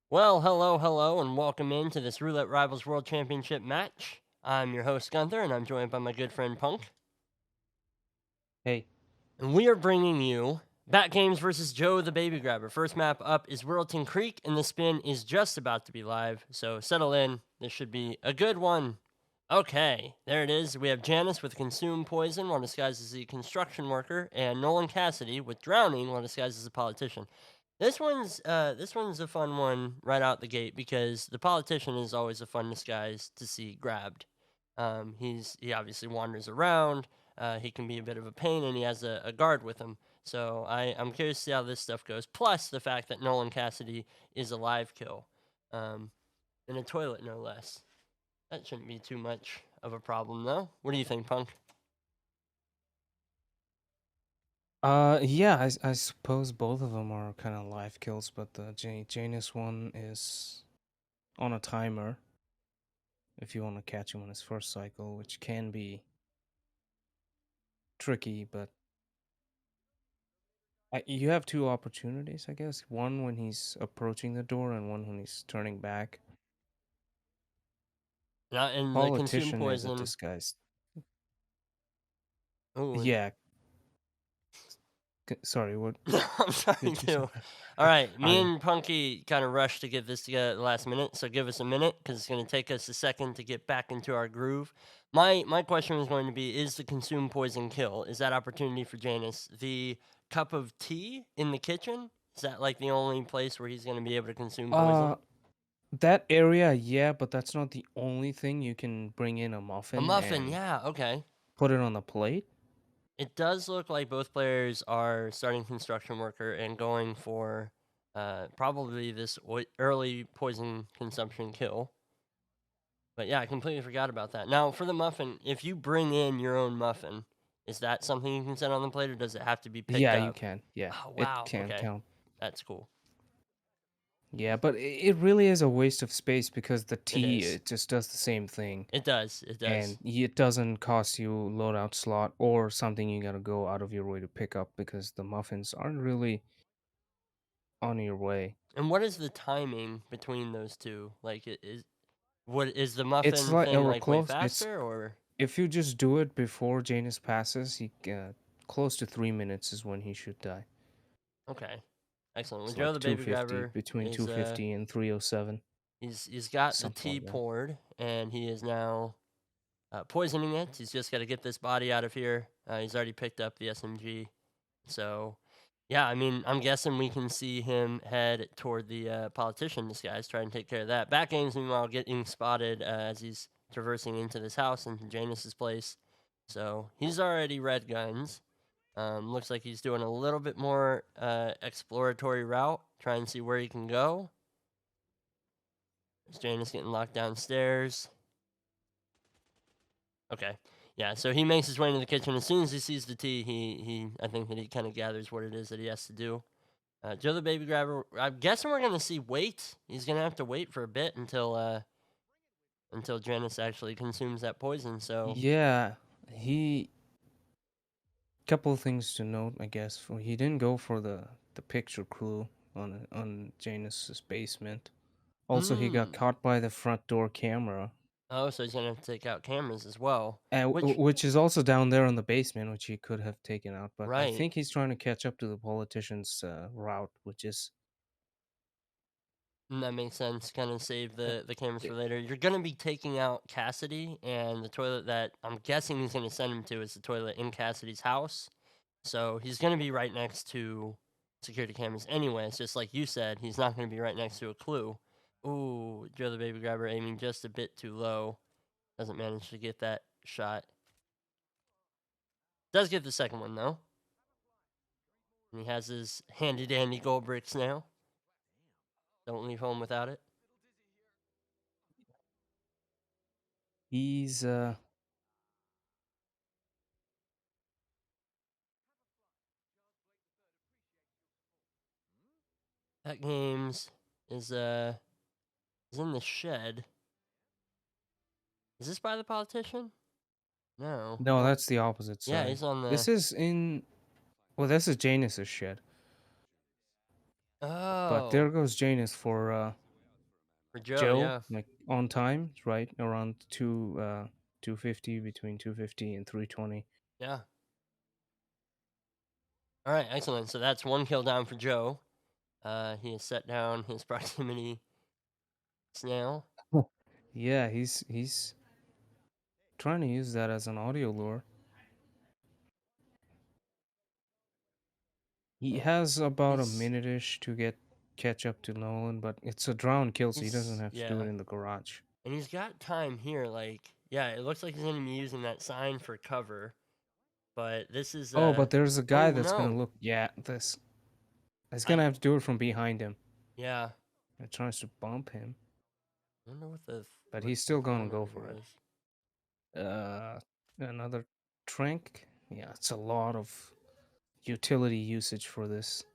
Well, hello, and welcome into this Roulette Rivals World Championship match. I'm your host, Gunther, and I'm joined by my good friend Punk. Hey, And we are bringing you Bat Games versus Joe the Baby Grabber. First map up is Whirlton Creek, and the spin is just about to be live, so settle in. This should be a good one. Okay, there it is. We have Janice with Consume Poison while disguised as a construction worker, and Nolan Cassidy with Drowning while disguised as a politician. This one's a fun one right out the gate because the politician is always a fun disguise to see grabbed. He obviously wanders around. He can be a bit of a pain, and he has a guard with him. So I'm curious to see how this stuff goes. Plus the fact that Nolan Cassidy is a live kill, in a toilet no less. That shouldn't be too much of a problem though. What do you think, Punk? yeah, I suppose both of them are kind of live kills, but the Janus one is on a timer if you want to catch him on his first cycle, which can be tricky, but you have two opportunities, I guess. One when he's approaching the door, and one when he's turning back. Not in the consume Politician is a poison. disguise. Ooh, Yeah, sorry, what I'm sorry did you say? too. All right, me I and Punky kind of rushed to get this together at the last minute, so give us a minute because it's going to take us a second to get back into our groove. My question was going to be: is the consume poison kill? Is that opportunity for Janus the cup of tea in the kitchen? Is that like the only place where he's going to be able to consume poison? uh that area, yeah, but that's not the only thing. You can bring in a A muffin muffin, and yeah, okay. put it on the plate. It does look like both players are starting construction worker and going for probably this early poison consumption kill. But yeah, I completely forgot about that. Now, for the muffin, if you bring in your own muffin, is that something you can set on the plate or does it have to be picked Yeah, you up? can. Yeah, Oh, it wow. can Okay. count. That's cool. Yeah, but it really is a waste of space because the It tea, is. it just does the same thing, It does. It and does. it doesn't cost you loadout slot or something you gotta go out of your way to pick up because the muffins aren't really on your way. And what is the timing between those two? Like, what is the It's muffin like thing we're like way close. It's faster or? if you just do it before Janus passes, he close to 3 minutes is when he should die. Okay. Excellent. Well, It's Joe like the Baby 250 Grabber between is 250 and 307, he's got the something tea like that. poured and he is now poisoning it. He's just got to get this body out of here. He's already picked up the SMG. So, yeah, I mean, I'm guessing we can see him head toward the politician disguise, try and take care of that. Back games, meanwhile, getting spotted as he's traversing into this house, into Janus's place. So, he's already red guns. Looks like he's doing a little bit more exploratory route, try and see where he can go. Is Janus getting locked downstairs? Okay. Yeah, so he makes his way into the kitchen. As soon as he sees the tea, he I think that he kind of gathers what it is that he has to do. Joe the Baby Grabber, I'm guessing we're gonna see wait. He's gonna have to wait for a bit until Janice actually consumes that poison. So Yeah, he couple of things to note, I guess. For he didn't go for the picture clue on Janus's basement. Also, he got mm, caught by the front door camera, oh, so he's gonna have to take out cameras as well. Which which is also down there in the basement, which he could have taken out. But I right, think he's trying to catch up to the politician's route, which is that makes sense. Kind of save uh, the cameras uh, for later. You're gonna be taking out Cassidy, and the toilet that I'm guessing he's gonna send him to is the toilet in Cassidy's house. So he's going to be right next to security cameras anyway. It's just like you said, he's not going to be right next to a clue. Ooh, Joe the Baby Grabber aiming just a bit too low. Doesn't manage to get that shot. Does get the second one though. And he has his handy dandy gold bricks now. Don't leave home without it. he's That games is in the shed. Is this by the politician? No. no, that's the opposite Yeah, side. he's on This the. is in this is Janus's shed, but Oh. there goes Janus for For Joe, Joe, yeah. like on time, right around 250, between 250 and 320. Yeah. All right, excellent. So that's one kill down for Joe. He has set down his proximity snail. Yeah, he's trying to use that as an audio lure. He Yeah. has about a He's minute-ish to catch up to Nolan, but it's a drown kill, so he doesn't he's have to do it yeah, in the garage. and he's got time here. Like, yeah, it looks like he's gonna be using that sign for cover, but this is Oh, but there's a oh guy that's gonna no, look. Yeah, this. He's I gonna have to do it from behind him. yeah. It tries to bump him, I wonder what but what he's the still gonna corner go it for it. was. Another trank. Yeah, it's a lot of utility usage for this,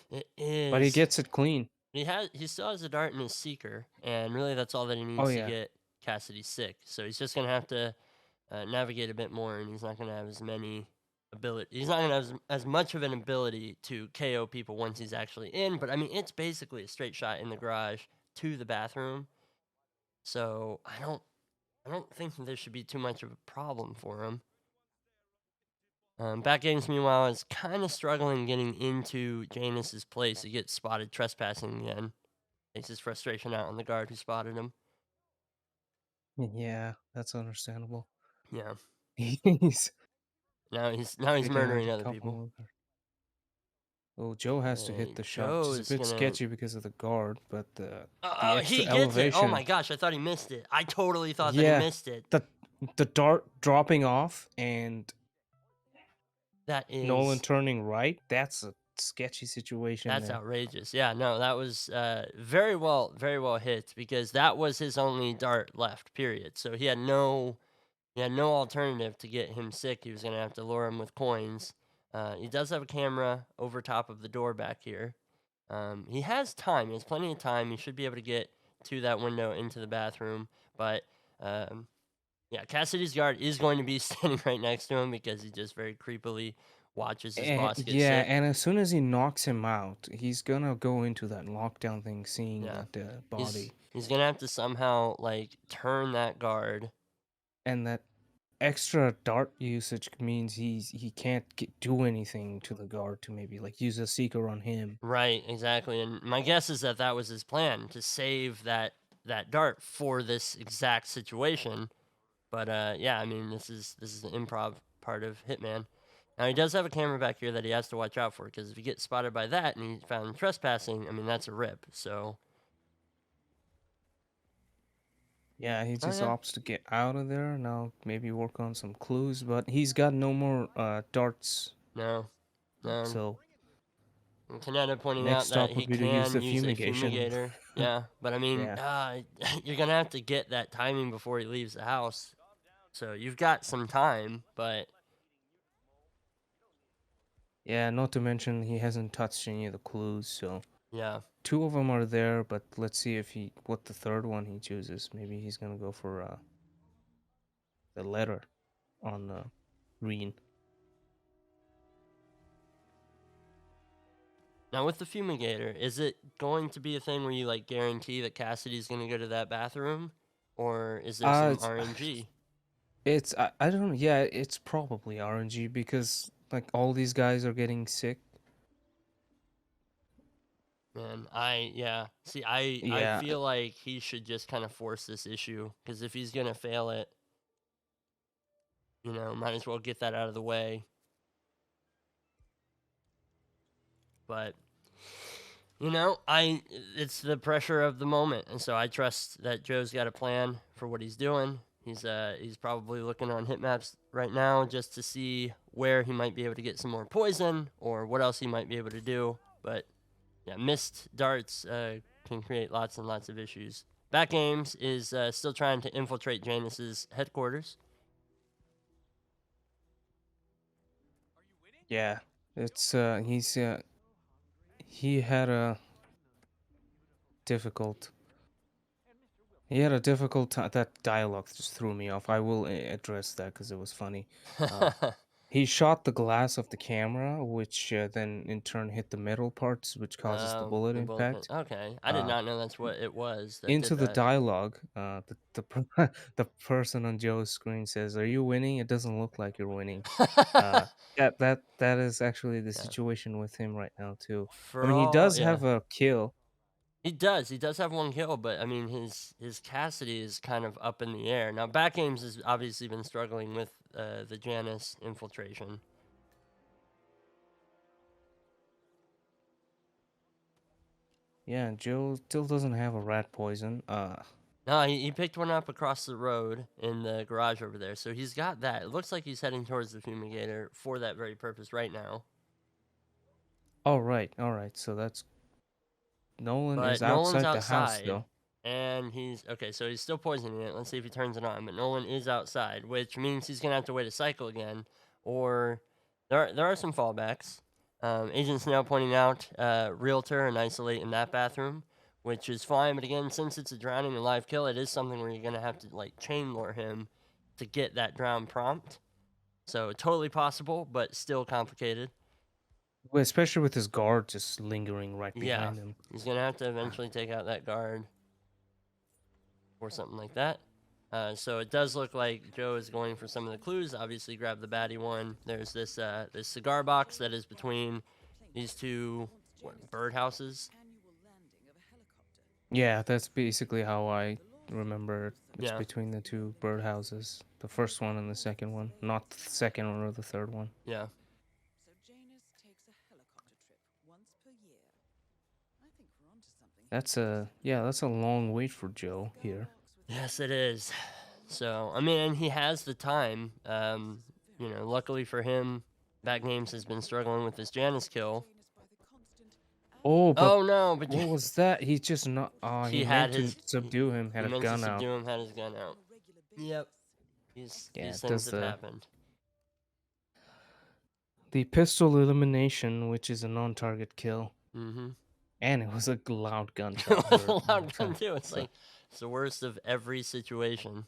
It but he is. gets it clean. He still has a dart in his seeker, and really that's all that he Oh needs to yeah, get Cassidy sick. So he's just gonna have to navigate a bit more, and he's not gonna have as many ability. He's not gonna have as much of an ability to KO people once he's actually in. But I mean, it's basically a straight shot in the garage to the bathroom. So I don't think that there should be too much of a problem for him. Back Games, meanwhile, is kind of struggling getting into Janus's place. He gets spotted trespassing again. Takes his frustration out on the guard who spotted him. yeah, that's understandable. Yeah. He's Now he's taking out murdering a other people. couple of. Oh, Joe has to hit the shot, which Joe is a is bit gonna. sketchy because of the guard, but the Oh, extra he gets it. Oh elevation. my gosh, I thought he missed it. I totally thought that he Yeah, missed it. the the dart dropping off and That Nolan is. turning right. That's a sketchy situation That's there. outrageous. Yeah, no, that was very well hit because that was his only dart left. Period. So he had no alternative to get him sick. He was gonna have to lure him with coins. He does have a camera over top of the door back here. He has time. He has plenty of time. He should be able to get to that window into the bathroom. But yeah, Cassidy's guard is going to be standing right next to him because he just very creepily watches his And boss get yeah, sick. and as soon as he knocks him out, he's gonna go into that lockdown thing, seeing Yeah, that body he's gonna have to somehow like turn that guard. and that extra dart usage means he can't do anything to the guard to maybe like use a seeker on him. Right, exactly. And my guess is that that was his plan to save that dart for this exact situation. But yeah, I mean, this is the improv part of Hitman. Now he does have a camera back here that he has to watch out for because if he gets spotted by that and he's found trespassing, I mean that's a rip. So Yeah, he oh just yeah, opts to get out of there now. Maybe work on some clues, but he's got no more darts. no, no. So Kaneda pointing next out that stop he would be to use can the use a fumigation. fumigator. Yeah, but I mean, Yeah. you're gonna have to get that timing before he leaves the house. So you've got some time, but Yeah, not to mention he hasn't touched any of the clues, so yeah. two of them are there, but let's see if what the third one he chooses. Maybe he's gonna go for the letter on green. Now with the fumigator, is it going to be a thing where you like guarantee that Cassidy's gonna go to that bathroom, or is there some It's RNG? I don't know. Yeah, it's probably RNG because like all these guys are getting sick. Man, yeah. See, I Yeah, feel like he should just kind of force this issue because if he's gonna fail it, might as well get that out of the way. But it's the pressure of the moment, and so I trust that Joe's got a plan for what he's doing. He's probably looking on hit maps right now just to see where he might be able to get some more poison or what else he might be able to do. But yeah, missed darts can create lots and lots of issues. Back Games is still trying to infiltrate Janus's headquarters. yeah. It's he had a difficult that dialogue just threw me off. I will address that because it was funny. He shot the glass of the camera, which then in turn hit the metal parts, which causes the bullet The bullet hit. impact. Okay, I did Uh, not know that's what it was that into did the that. dialogue, the person on Joe's screen says, "Are you winning? It doesn't look like you're winning." That is actually the Yeah. situation with him right now too. I For mean, he all, does yeah, have a kill. he does. He does have one kill, but I mean, his Cassidy is kind of up in the air now. Back Games has obviously been struggling with the Janice infiltration. Yeah, Joe still doesn't have a rat poison. No, he picked one up across the road in the garage over there, so he's got that. It looks like he's heading towards the fumigator for that very purpose right now. All right, all right. So that's Nolan But is Nolan's outside the house outside, though. and he's okay. So he's still poisoning it. Let's see if he turns it on. But Nolan is outside, which means he's gonna have to wait a cycle again, or there are some fallbacks. Agent Snail pointing out realtor and isolate in that bathroom, which is fine. But again, since it's a drowning and live kill, it is something where you're gonna have to like chain lure him to get that drown prompt. So totally possible, but still complicated. Well, especially with his guard just lingering right Yeah, behind him. he's gonna have to eventually take out that guard or something like that. So it does look like Joe is going for some of the clues. Obviously, grab the baddie one. There's this cigar box that is between these two birdhouses. Yeah, that's basically how I remember it. It's Yeah, between the two birdhouses, the first one and the second one, not the second one or the third one. yeah. So Janus takes a helicopter trip once per year. I think we're onto something. That's a long wait for Joe here. Yes, it is. So I mean, and he has the time. Luckily for him, Back Games has been struggling with this Janice kill. Oh, but Oh no, but what was that? He's just not. He he had meant to his subdue him, he had a meant to gun out. subdue him, had his gun out. Yep. These Yeah, it things does have happened. the pistol elimination, which is a non-target kill, Mm-hmm. and it was a loud It gunshot. was a loud gun too. It's So like it's the worst of every situation.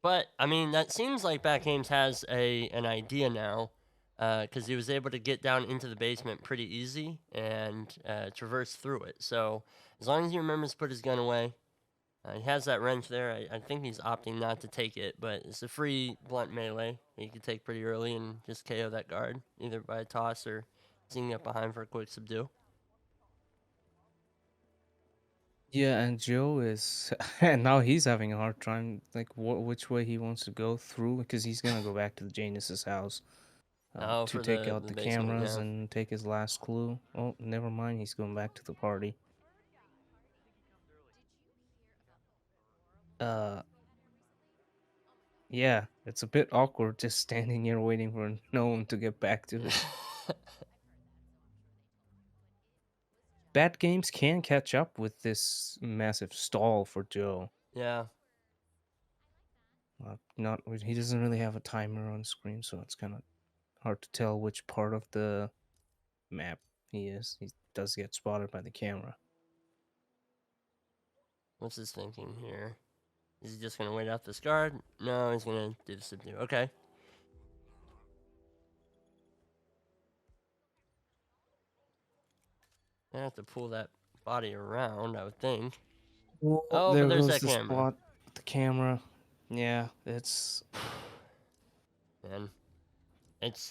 But I mean, that seems like Back Games has an idea now, because he was able to get down into the basement pretty easy and traverse through it. So as long as he remembers to put his gun away, he has that wrench there. I think he's opting not to take it, but it's a free blunt melee he could take pretty early and just KO that guard, either by a toss or sneaking up behind for a quick subdue. yeah, and Joe is, and now he's having a hard time, like which way he wants to go through, because he's gonna go back to the Janus's house Oh, to for take the out the basement, cameras yeah. and take his last clue. Oh, never mind, he's going back to the party. Uh, yeah, it's a bit awkward just standing here waiting for no one to get back to it. Bad games can catch up with this massive stall for Joe. Yeah. Not he doesn't really have a timer on screen, so it's kind of hard to tell which part of the map he is. He does get spotted by the camera. What's his thinking here? Is he just gonna wait out this guard? No, he's gonna do the subdue. Okay. I have to pull that body around, I would think. Well, Oh, but there there's goes that the camera. spot. The camera. Yeah, it's Man. It's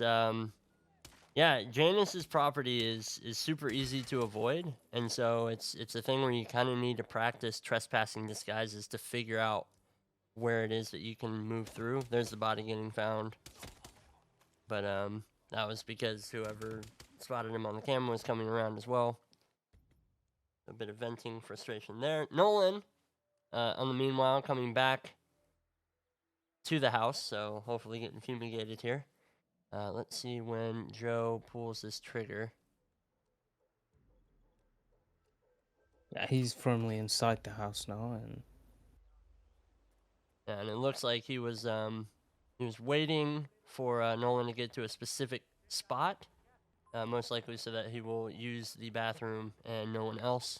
yeah, Janus's property is super easy to avoid, and so it's a thing where you kind of need to practice trespassing disguises to figure out where it is that you can move through. There's the body getting found. But that was because whoever spotted him on the camera was coming around as well. A bit of venting frustration there. Nolan, on the meanwhile, coming back to the house, so hopefully getting fumigated here. Let's see when Joe pulls this trigger. yeah, he's firmly inside the house now, And it looks like he was waiting for Nolan to get to a specific spot, most likely so that he will use the bathroom and no one else.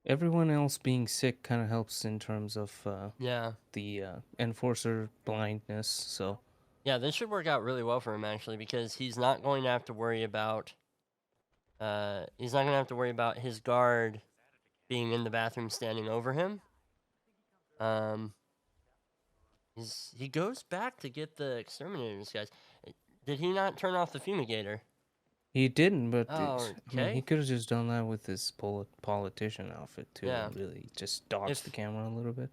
Everyone else being sick kind of helps in terms of Yeah. the enforcer blindness. So Yeah, this should work out really well for him actually because he's not going to have to worry about his guard being in the bathroom standing over him. Um he goes back to get the exterminators, guys. Did he not turn off the fumigator? he didn't, but Oh, I mean, he okay. could have just done that with his politician outfit too, Yeah. and really just dodged the If camera a little bit.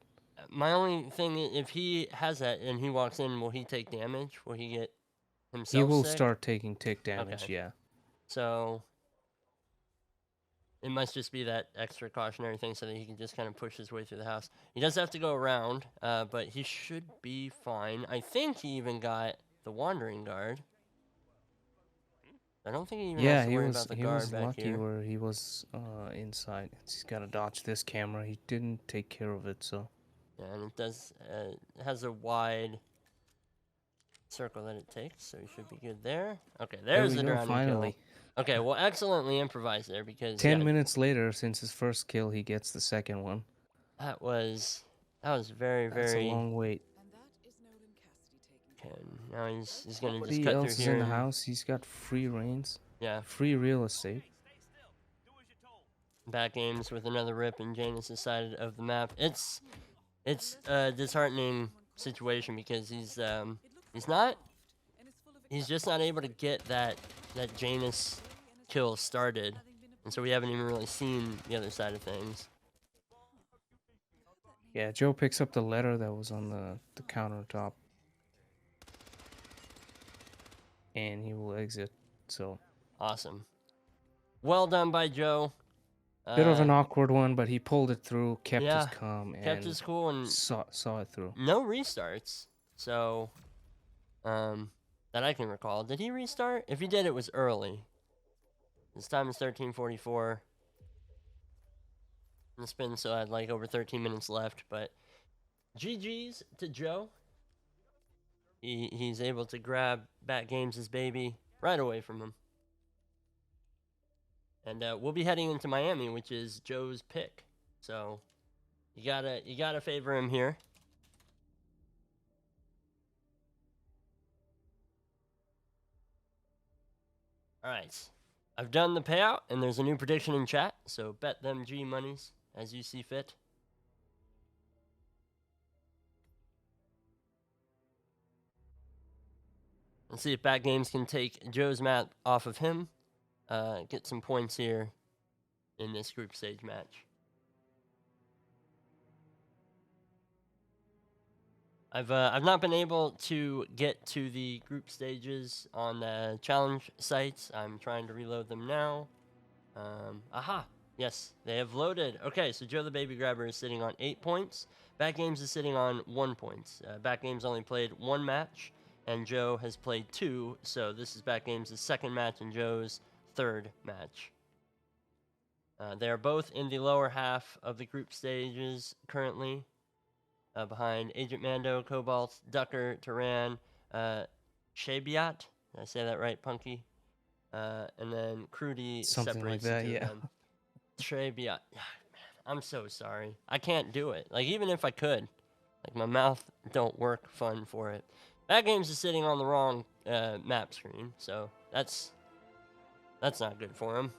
my only thing, if he has that and he walks in, will he take damage? Will he get He himself will sick? start taking tick damage. Okay. Yeah. So it must just be that extra cautionary thing so that he can just kind of push his way through the house. He does have to go around, but he should be fine. I think he even got the wandering guard. I don't think he even has Yeah, to worry about the he guard was back lucky here. where he was inside. He's got to dodge this camera. He didn't take care of it, so. Yeah, and it does it has a wide circle that it takes, so he should be good there. Okay, there's There the we go, drowning finally. kill. Okay, well, excellently improvised there because 10 yeah, minutes later, since his first kill, he gets the second one. that was very That's a very. long wait. And that is Nolan Cassidy taken care Okay, of. now he's gonna just Nobody cut else through is here in the and house. He's got free reigns, yeah, free real estate. back aims with another rip in Janus' side of the map. It's a disheartening situation because he's not. He's just not able to get that Janus kill started, and so we haven't even really seen the other side of things. Yeah, Joe picks up the letter that was on the countertop. And he will exit, so. Awesome. Well done by Joe. Bit of an awkward one, but he pulled it through, kept yeah, his calm, and kept his cool and saw it through. no restarts. So, that I can recall. Did he restart? If he did, it was early. His time is 13:44. The spin still had like over 13 minutes left, but GG's to Joe. He's able to grab Bat Games' baby right away from him. And we'll be heading into Miami, which is Joe's pick. So you gotta favor him here. All right, I've done the payout, and there's a new prediction in chat. So bet them G monies as you see fit. Let's see if Bat Games can take Joe's map off of him. Get some points here in this group stage match. I've not been able to get to the group stages on the challenge sites. I'm trying to reload them now. Aha! Yes, they have loaded. Okay, so Joe the Baby Grabber is sitting on 8 points. Bat Games is sitting on 1 point. Bat Games only played 1 match, and Joe has played 2. So this is Bat Games' second match and Joe's third match. They are both in the lower half of the group stages currently. Behind Agent Mando, Cobalt, Ducker, Turan, Shabiat. Did I say that right, Punky? And then Crudy Something like separates the that, two yeah. of them. Shabiat. I'm so sorry. I can't do it. Like, even if I could. Like, my mouth don't work fun for it. That Games is sitting on the wrong map screen, so that's not good for him.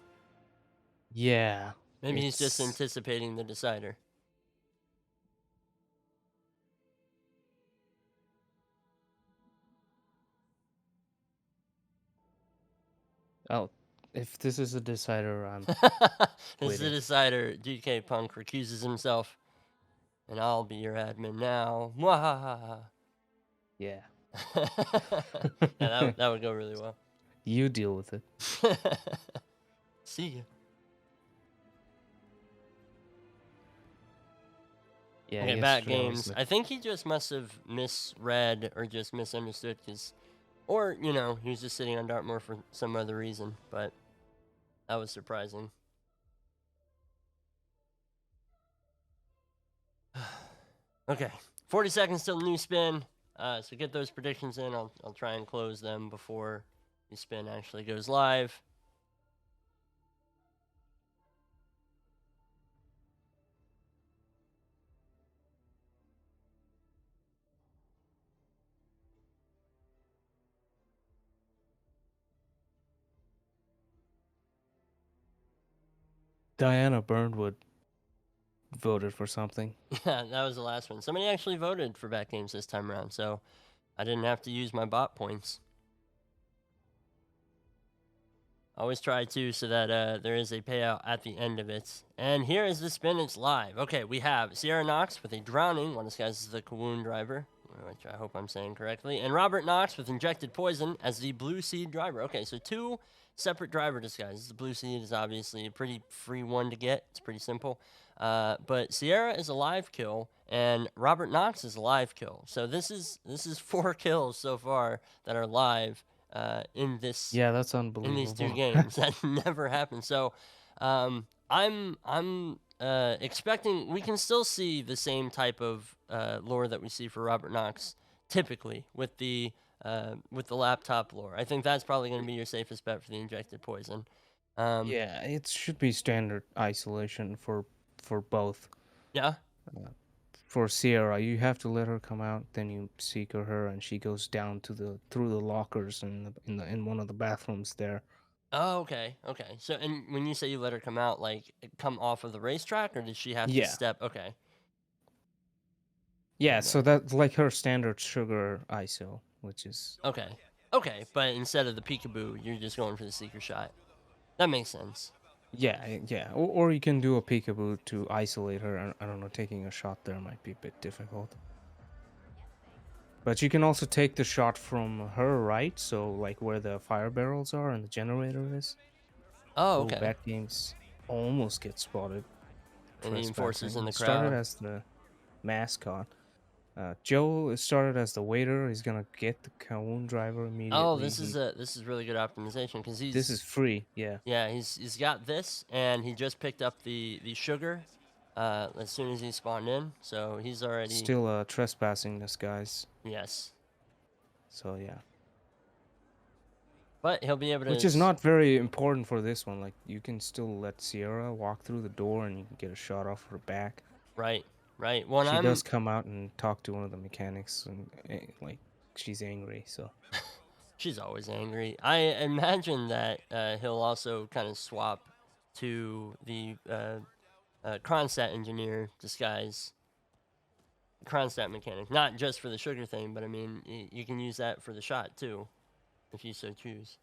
Yeah. Maybe he's just it's- anticipating the decider. Oh, if this is a decider, I'm. This is the Waiting. decider. GKPunk recuses himself. And I'll be your admin now. Mwahaha. Yeah. Yeah, that would go really well. You deal with it. See ya. Yeah. Okay, Bat yesterday I was Games. like- I think he just must have misread or just misunderstood or, you know, he was just sitting on Dartmoor for some other reason, but that was surprising. Okay, 40 seconds till the new spin. So get those predictions in. I'll try and close them before the spin actually goes live. Diana Burnwood voted for something. Yeah, that was the last one. Somebody actually voted for Bat Games this time around, so I didn't have to use my bot points. Always try to, so that there is a payout at the end of it. And here is the spin. It's live. Okay, we have Sierra Knox with a drowning. One disguises the Kawoon driver, which I hope I'm saying correctly. And Robert Knox with injected poison as the Blue Seed driver. Okay, so 2 separate driver disguises. The Blue Seed is obviously a pretty free one to get. It's pretty simple. But Sierra is a live kill, and Robert Knox is a live kill. So this is 4 kills so far that are live in this Yeah, that's in these 2 unbelievable. games. That never happened. So I'm expecting we can still see the same type of lore that we see for Robert Knox typically with the laptop lore. I think that's probably going to be your safest bet for the injected poison. Yeah, it should be standard isolation for both. Yeah. For Sierra, you have to let her come out, then you seek her, and she goes down to the through the lockers in one of the bathrooms there. Oh, okay. Okay. So, and when you say you let her come out, like come off of the racetrack, or did she have to Yeah. step? Okay. Yeah, And, so that's like her standard sugar ISO, which is okay. Okay, but instead of the peekaboo, you're just going for the seeker shot. That makes sense. yeah. Or you can do a peekaboo to isolate her. I don't know, taking a shot there might be a bit difficult. But you can also take the shot from her right, so like where the fire barrels are and the generator is. Oh, Oh, okay. Bat Games almost get spotted. And the enforcers in the Started crowd. as the mascot. Joe started as the waiter. He's gonna get the Kawoon driver immediately. Oh, this is really good optimization because This is free, yeah. yeah, he's got this, and he just picked up the sugar as soon as he spawned in, so he's already Still trespassing this guy's. yes, So yeah. but he'll be able to. Which is not very important for this one. Like you can still let Sierra walk through the door and you can get a shot off her back. Right. Well, She does come out and talk to one of the mechanics and like she's angry, so she's always angry. I imagine that he'll also kind of swap to the Kronstadt engineer disguise, Kronstadt mechanic, not just for the sugar thing, but I mean you can use that for the shot too, if you so choose.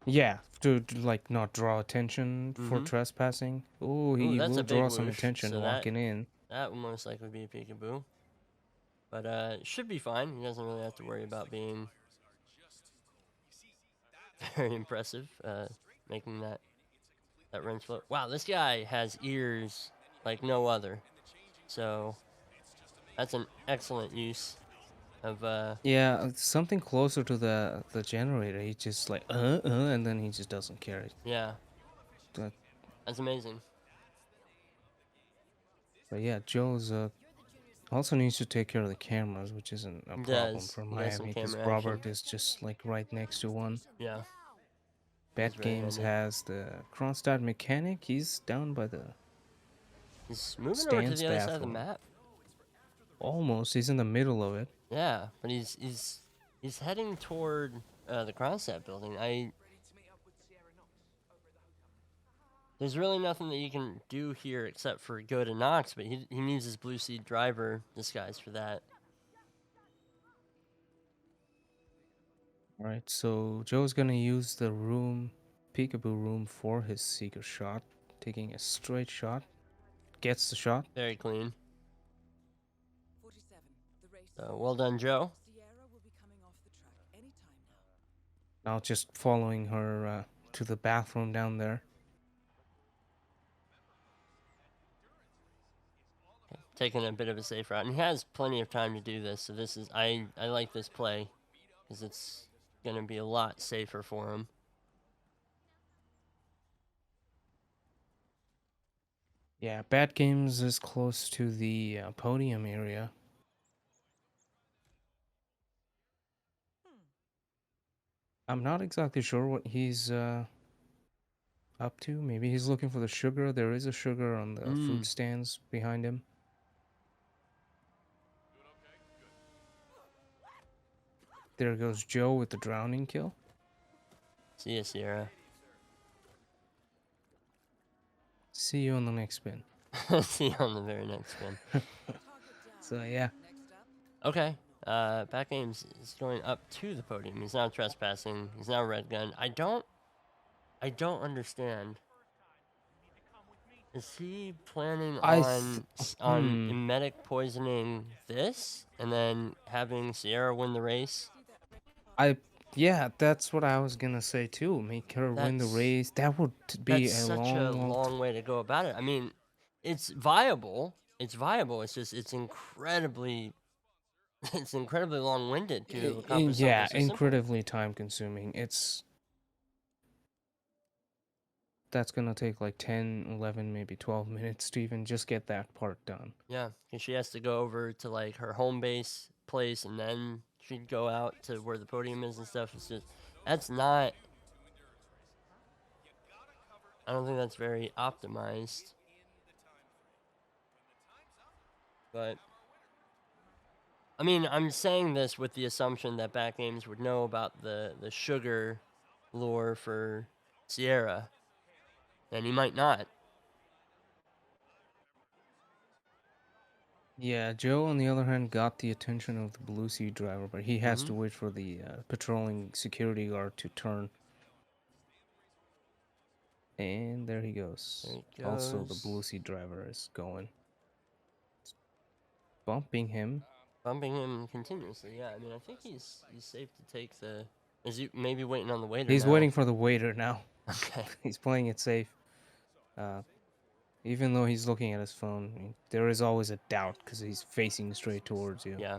yeah, to like not draw attention for trespassing. Oh, he that's will a big draw some whoosh, attention so walking in. That will most likely be a peekaboo. But should be fine. He doesn't really have to worry about being very impressive, making that wrench float. Wow, this guy has ears like no other. So that's an excellent use of Yeah, something closer to the generator. He just like and then he just doesn't care. yeah. That- That's amazing. But yeah, Joe's also needs to take care of the cameras, which isn't a problem for He does some Miami because camera Robert action. is just like right next to one. Yeah. Bat very Games handy. has the Kronstadt mechanic. He's down by the He's moving over to Stan's the other side of the bathroom. map. Almost. He's in the middle of it. Yeah, but he's heading toward the Kronstadt building. There's really nothing that you can do here except for go to Knox, but he needs his Blue Seed driver disguise for that. Alright, so Joe's gonna use the peekaboo room for his seeker shot. Taking a straight shot. Gets the shot. Very clean. 47. The race So well done, Joe. Sierra will be coming off the track any time now. Now just following her to the bathroom down there. Taking a bit of a safe route, and he has plenty of time to do this. So this is I like this play because it's gonna be a lot safer for him. Yeah, Bat Games is close to the podium area. I'm not exactly sure what he's up to. Maybe he's looking for the sugar. There is a sugar on the food stands behind him. There goes Joe with the drowning kill. See ya, Sierra. See you on the next spin. See you on the very next spin. So yeah, Next up, Okay. Back Games is going up to the podium. He's now trespassing. He's now red gun. I don't understand. Is he planning I on emetic poisoning this and then having Sierra win the race? yeah, that's what I was gonna say too. Make her win the That's race. That would be that's a such a long long way to go about it. I mean, it's viable. It's viable. It's just it's incredibly it's incredibly long-winded to accomplish something yeah, so simple. incredibly time consuming. That's gonna take like 10, 11, maybe 12 minutes to even just get that part done. Yeah, and she has to go over to like her home base place, and then she'd go out to where the podium is and stuff. It's just that's not. I don't think that's very optimized. But I mean, I'm saying this with the assumption that Back Games would know about the sugar lure for Sierra, and he might not. Yeah, Joe, on the other hand, got the attention of the Blue Sea driver, but he has to wait for the patrolling security guard to turn. And there he goes. There he Also, the goes. Blue Sea driver is going. Bumping him. Bumping him continuously. Yeah, I mean, I think he's safe to take the. Is he maybe waiting on the waiter? He's now? waiting for the waiter now. Okay. He's playing it safe. Even though he's looking at his phone, I mean, there is always a doubt because he's facing straight towards you. Yeah.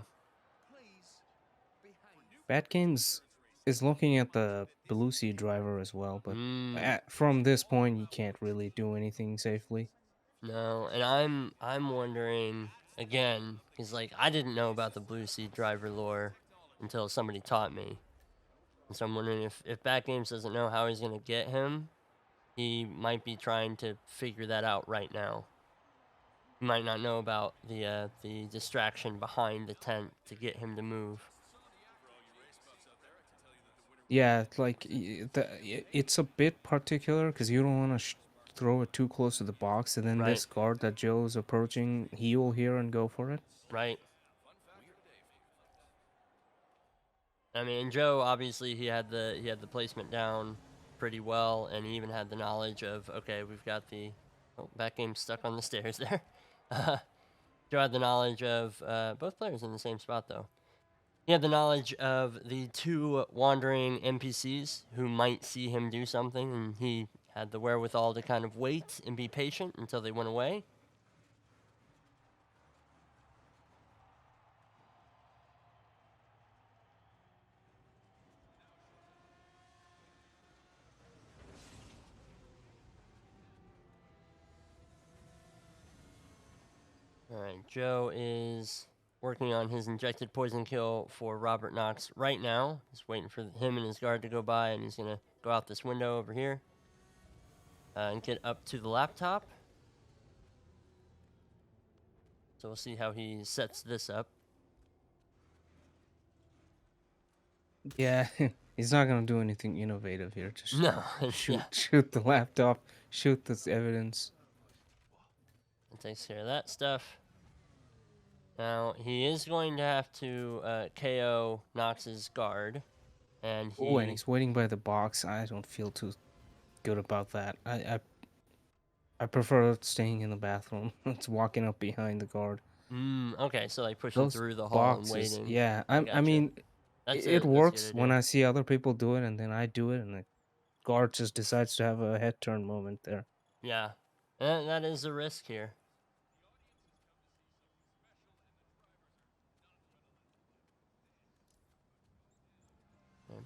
Bad Games is looking at the Blue Sea driver as well, but Mm, from this point, you can't really do anything safely. no, and I'm wondering again because like I didn't know about the Blue Sea driver lore until somebody taught me, and so I'm wondering if Back Games doesn't know how he's gonna get him, he might be trying to figure that out right now. He might not know about the distraction behind the tent to get him to move. Yeah, like it's a bit particular because you don't want to throw it too close to the box, and then Right. this guard that Joe's approaching, he will hear and go for it. Right. I mean, Joe obviously he had the placement down pretty well, and he even had the knowledge of okay, we've got the Back Game stuck on the stairs there. Joe had the knowledge of both players in the same spot though. He had the knowledge of the two wandering NPCs who might see him do something, and he had the wherewithal to kind of wait and be patient until they went away. Alright, Joe is working on his injected poison kill for Robert Knox right now. He's waiting for him and his guard to go by, and he's going to go out this window over here and get up to the laptop. So we'll see how he sets this up. Yeah, he's not gonna do anything innovative here. Just No, shoot the laptop, shoot this evidence. It takes care of that stuff. Now, he is going to have to KO Knox's guard. And he... Oh, and he's waiting by the box. I don't feel too good about that. I prefer staying in the bathroom. It's walking up behind the guard. okay, so like pushing Those through the hall boxes, and waiting. yeah. I Gotcha. mean, That's it a works good when idea. I see other people do it, and then I do it, and the guard just decides to have a head turn moment there. Yeah, that is a risk here.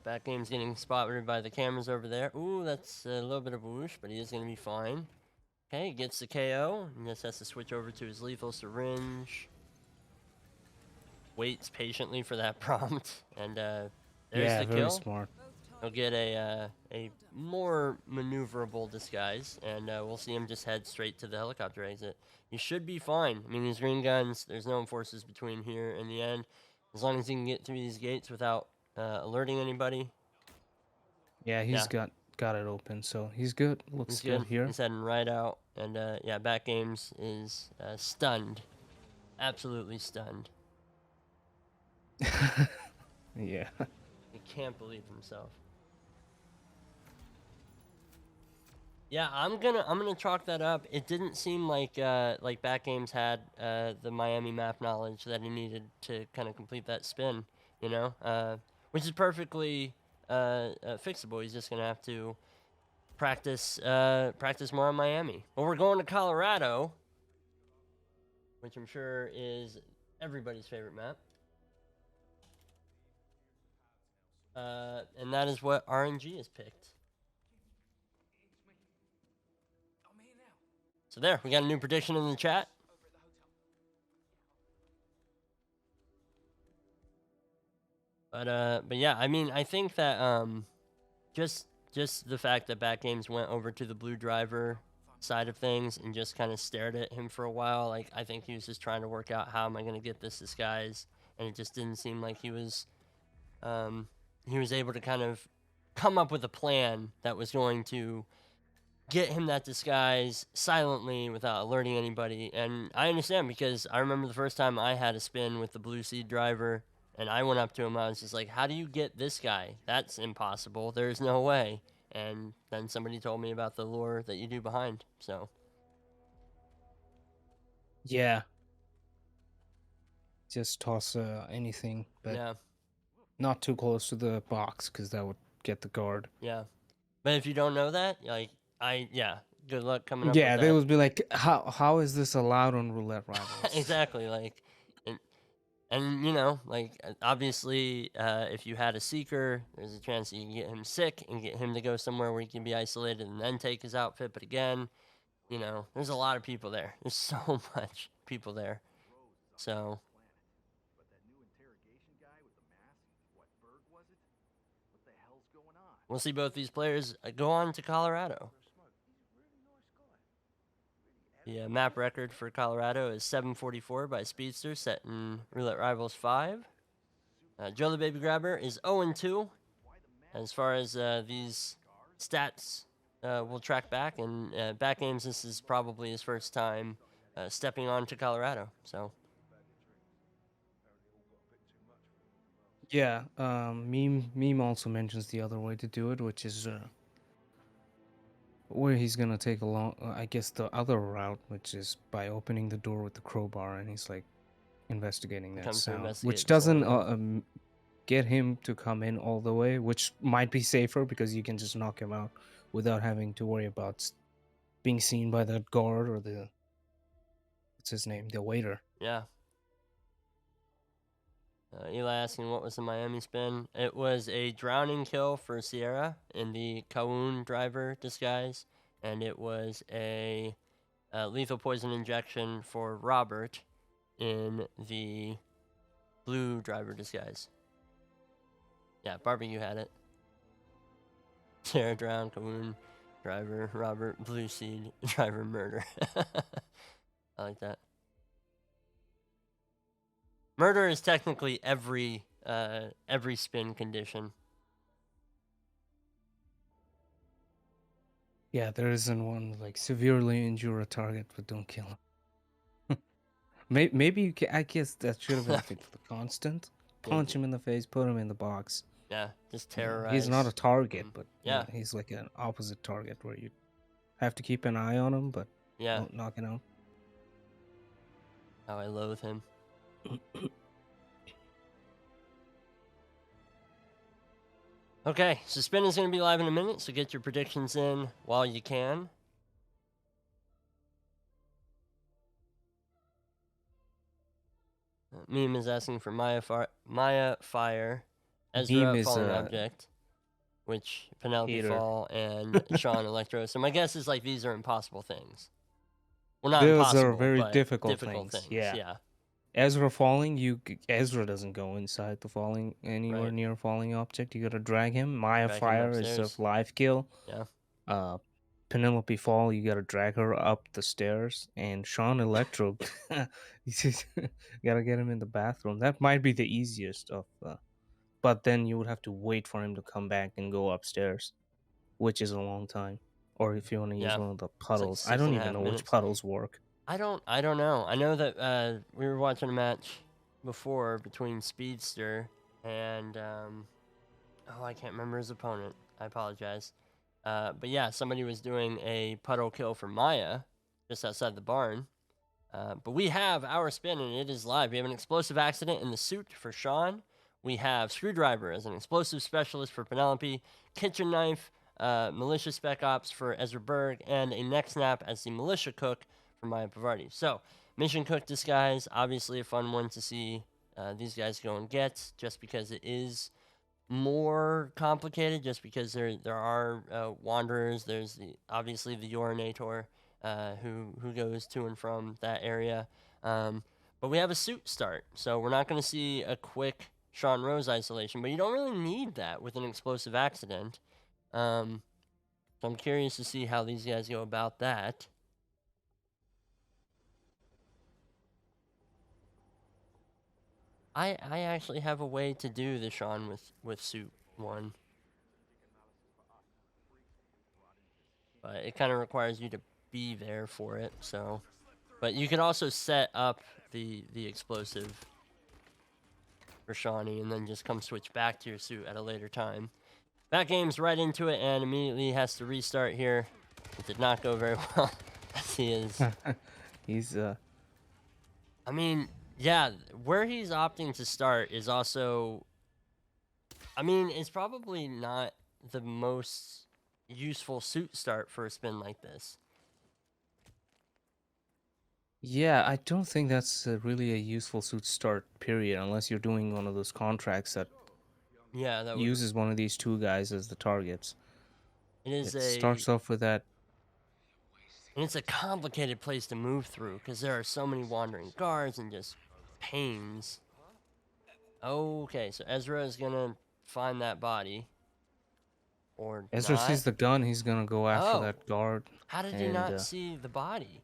Back Game's getting spotted by the cameras over there. Ooh, that's a little bit of a whoosh, but he is going to be fine. Okay, he gets the KO, and just has to switch over to his lethal syringe. Waits patiently for that prompt, and there's Yeah, the very kill. smart. He'll get a more maneuverable disguise, and we'll see him just head straight to the helicopter exit. He should be fine. I mean, these green guns, there's no enforcers between here and the end. As long as he can get through these gates without alerting anybody. Yeah, he's got got it open, so he's good. Looks He's good. here. He's heading right out. And yeah, Back Games is stunned. Absolutely stunned. Yeah. He can't believe himself. Yeah, I'm gonna chalk that up. It didn't seem like Back Games had the Miami map knowledge that he needed to kind of complete that spin, you know, which is perfectly fixable. He's just gonna have to practice more on Miami. Well, we're going to Colorado, which I'm sure is everybody's favorite map. And that is what RNG has picked. So there, we got a new prediction in the chat. But yeah, I mean, I think that just the fact that Back Games went over to the blue driver side of things and just kind of stared at him for a while, like I think he was just trying to work out how am I going to get this disguise, and it just didn't seem like he was able to kind of come up with a plan that was going to get him that disguise silently without alerting anybody. And I understand, because I remember the first time I had a spin with the blue seed driver and I went up to him, I was just like, how do you get this guy? That's impossible. There's no way. And then somebody told me about the lure that you do behind. So Yeah. Just toss anything, but yeah, not too close to the box because that would get the guard. yeah. But if you don't know that, like good luck coming up Yeah, with they that. would be like, how is this allowed on roulette rivals? Exactly, like, and you know, like obviously, if you had a seeker, there's a chance that you can get him sick and get him to go somewhere where he can be isolated and then take his outfit. But again, you know, there's a lot of people there. There's so much people there. So we'll see both these players go on to Colorado. The map record for Colorado is 744 by Speedster, set in Roulette Rivals 5. Joe the Baby Grabber is 0-2 as far as these stats will track back. And Back Games, this is probably his first time stepping on to Colorado. So Yeah, meme also mentions the other way to do it, which is where he's gonna take along, I guess, the other route, which is by opening the door with the crowbar, and he's like investigating that comes to sound, investigate which the doesn't sound. get him to come in all the way, which might be safer because you can just knock him out without having to worry about being seen by the guard or the, what's his name, the waiter. Yeah. Eli asking what was the Miami spin. It was a drowning kill for Sierra in the Kawoon driver disguise, and it was a lethal poison injection for Robert in the blue driver disguise. Yeah, Barbecue had it. Sierra drown, Kawoon driver, Robert, blue seed, driver murder. I like that. Murder is technically every spin condition. Yeah, there isn't one like severely injure a target but don't kill him. Maybe you can, I guess that should have been fixed for the constant. Punch him in the face, put him in the box. Yeah, just terrorize. He's not a target, but yeah, he's like an opposite target where you have to keep an eye on him, but don't knock him out. How I loathe him. Okay, so spin is going to be live in a minute, so get your predictions in while you can. Meme is asking for Maya Fire, Ezra Fallen Object, which Penelope Fall and Sean Electro. So my guess is like these are impossible things. Well, not those impossible, are very but difficult things. Yeah. Ezra falling, Ezra doesn't go inside the falling anywhere near falling object. You gotta drag him. Maya Fire is a live kill. Yeah. Penelope Fall, you gotta drag her up the stairs. And Sean Electro, you gotta get him in the bathroom. That might be the easiest of, but then you would have to wait for him to come back and go upstairs, which is a long time. Or if you want to use Yeah. one of the It's like puddles. I don't even 6.5 know which minutes. puddles work. I don't know. I know that we were watching a match before between Speedster and oh, I can't remember his opponent. I apologize. But yeah, somebody was doing a puddle kill for Maya just outside the barn. But we have our spin, and it is live. We have an explosive accident in the suit for Sean. We have Screwdriver as an explosive specialist for Penelope. Kitchen Knife, Militia Spec Ops for Ezra Berg, and a Neck Snap as the Militia Cook for Maya Pavardi. So, Mission Cook Disguise, obviously a fun one to see these guys go and get, just because it is more complicated, just because there are wanderers. There's obviously the urinator who goes to and from that area. But we have a suit start, so we're not going to see a quick Sean Rose isolation, but you don't really need that with an explosive accident. So I'm curious to see how these guys go about that. I actually have a way to do the Sean with suit 1. But it kind of requires you to be there for it, so. But you can also set up the explosive for Shawnee and then just come switch back to your suit at a later time. That game's right into it and immediately has to restart here. It did not go very well, as he is. He's I mean, yeah, where he's opting to start is also, I mean, it's probably not the most useful suit start for a spin like this. Yeah, I don't think that's really a useful suit start, period, unless you're doing one of those contracts that Yeah, that would. uses one of these two guys as the targets. It is It starts off with that. and it's a complicated place to move through because there are so many wandering guards and just pains. Okay, so Ezra is gonna find that body. Or Ezra not. sees the gun, he's gonna go after Oh. that guard. How did he And, not see the body?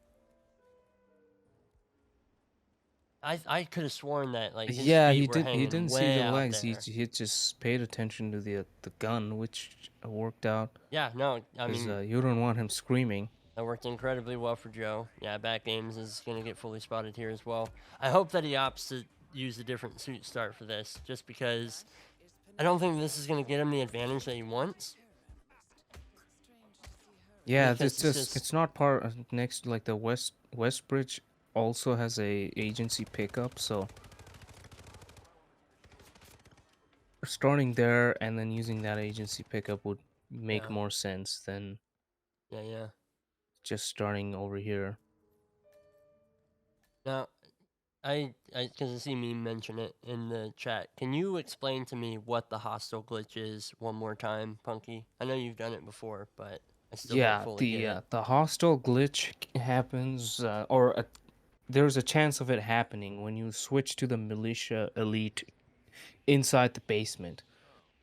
I could have sworn that like his yeah, feet he were did. He hanging didn't see way the out legs. there. He just paid attention to the gun, which worked out. Yeah, no, I Because mean you don't want him screaming. that worked incredibly well for Joe. Yeah, Back Games is gonna get fully spotted here as well. I hope that he opts to use a different suit start for this, just because I don't think this is gonna get him the advantage that he wants. Yeah, Because it's just it's not part next, like the West Bridge also has a agency pickup, so starting there and then using that agency pickup would make Yeah. more sense than Yeah. just starting over here. Now, because I see me mention it in the chat. Can you explain to me what the hostile glitch is one more time, Punky? I know you've done it before, but I still don't Yeah, fully get it. the hostile glitch happens, there's a chance of it happening when you switch to the militia elite inside the basement.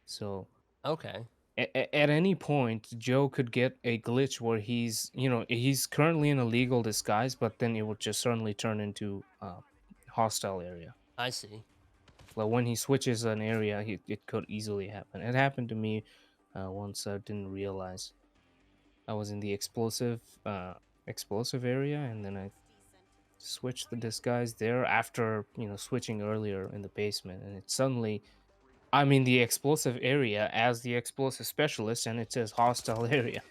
So Okay. at any point, Joe could get a glitch where he's currently in a legal disguise, but then it would just suddenly turn into hostile area. I see. Like when he switches an area, it could easily happen. It happened to me once. I didn't realize I was in the explosive area, and then I switched the disguise there after switching earlier in the basement, and it suddenly I'm in the explosive area as the explosive specialist, and it says hostile area.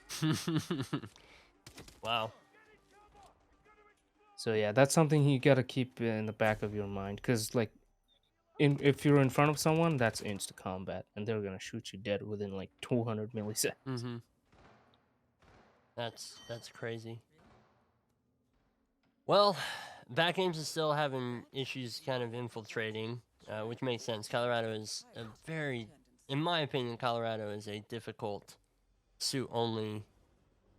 Wow. So yeah, that's something you gotta keep in the back of your mind, because like, if you're in front of someone, that's insta combat, and they're gonna shoot you dead within like 200 milliseconds. Mm-hmm. That's crazy. Well, Back Games is still having issues kind of infiltrating, which makes sense. Colorado is a very, in my opinion, Colorado is a difficult suit-only